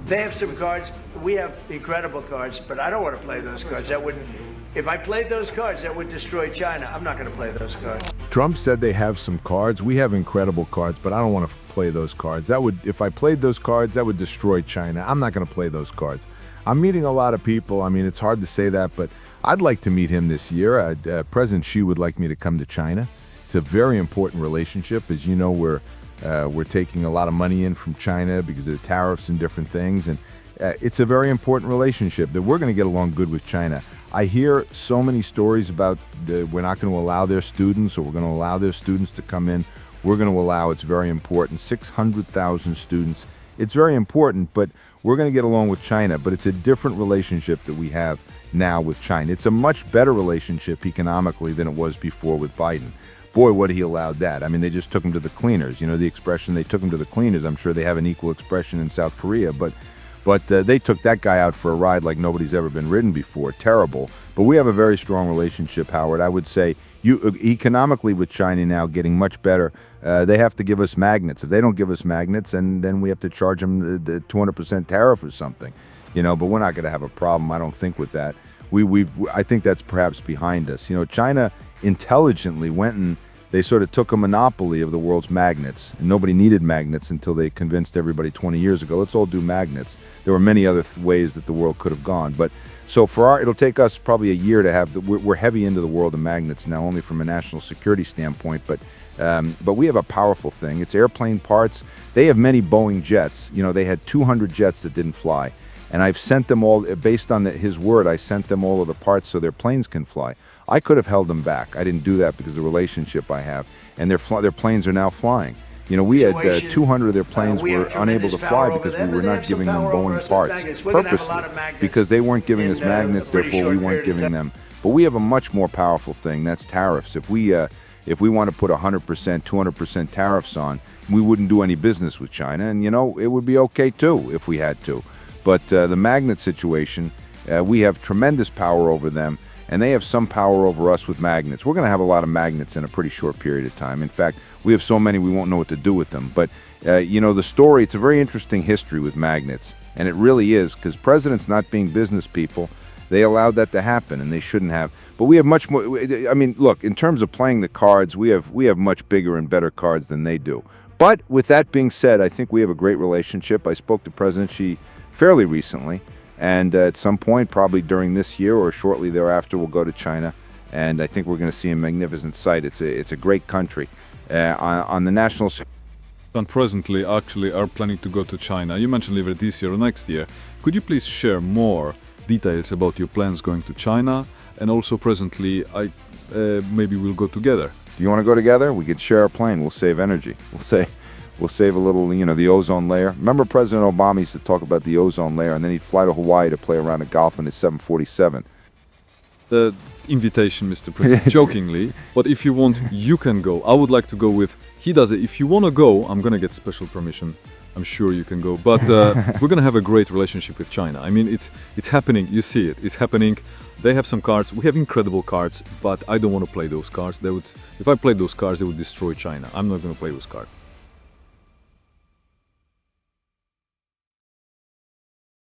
They have some cards. We have incredible cards, but I don't want to play those cards. That would, if I played those cards, that would destroy China. I'm not going to play those cards. Trump said they have some cards. We have incredible cards, but I don't want to play those cards. That would, if I played those cards, that would destroy China. I'm not going to play those cards. I'm meeting a lot of people. I mean, it's hard to say that, but I'd like to meet him this year. President Xi would like me to come to China. It's a very important relationship. As you know, we're taking a lot of money in from China because of the tariffs and different things, and it's a very important relationship that we're going to get along good with China. I hear so many stories about we're not going to allow their students, or we're going to allow their students to come in. We're going to allow. It's very important. 600,000 students. It's very important, but we're going to get along with China. But it's a different relationship that we have now with China. It's a much better relationship economically than it was before with Biden. Boy, what he allowed that. I mean, they just took him to the cleaners. You know, the expression, they took him to the cleaners. I'm sure they have an equal expression in South Korea, but they took that guy out for a ride like nobody's ever been ridden before. Terrible. But we have a very strong relationship, Howard. I would say economically with China now getting much better. They have to give us magnets. If they don't give us magnets, and then we have to charge them the 200% tariff or something. You know, but we're not going to have a problem, I don't think, with that. I think that's perhaps behind us. You know, China intelligently went and they sort of took a monopoly of the world's magnets. And nobody needed magnets until they convinced everybody 20 years ago, let's all do magnets. There were many other ways that the world could have gone. But so it'll take us probably a year to have, we're heavy into the world of magnets now, only from a national security standpoint. But we have a powerful thing. It's airplane parts. They have many Boeing jets. You know, they had 200 jets that didn't fly. And I've sent them all, based on his word, I sent them all of the parts so their planes can fly. I could have held them back. I didn't do that because of the relationship I have. And their planes are now flying. You know, we had 200 of their planes were unable to fly because we were not giving them Boeing parts purposely, because they weren't giving us magnets, therefore we weren't giving them. But we have a much more powerful thing, that's tariffs. If we want to put 100%, 200% tariffs on, we wouldn't do any business with China. And, you know, it would be okay, too, if we had to. But the magnet situation, we have tremendous power over them, and they have some power over us with magnets. We're going to have a lot of magnets in a pretty short period of time. In fact, we have so many we won't know what to do with them. But, you know, the story, it's a very interesting history with magnets, and it really is, because presidents not being business people, they allowed that to happen, and they shouldn't have. But we have much more, I mean, look, in terms of playing the cards, we have much bigger and better cards than they do. But with that being said, I think we have a great relationship. I spoke to President Xi fairly recently, and at some point, probably during this year or shortly thereafter, we'll go to China, and I think we're going to see a magnificent sight. It's a great country. On the national... And presently, actually, are planning to go to China. You mentioned either this year or next year. Could you please share more details about your plans going to China? And also presently, maybe we'll go together. Do you want to go together? We could share a plane. We'll save energy. We'll save a little, you know, the ozone layer. Remember President Obama used to talk about the ozone layer, and then he'd fly to Hawaii to play around a golf in his 747. The invitation, Mr. President, jokingly. But if you want, you can go. I would like to go with, he does it. If you want to go, I'm going to get special permission. I'm sure you can go. But we're going to have a great relationship with China. I mean, it's happening. You see it. It's happening. They have some cards. We have incredible cards, but I don't want to play those cards. If I played those cards, they would destroy China. I'm not going to play those cards.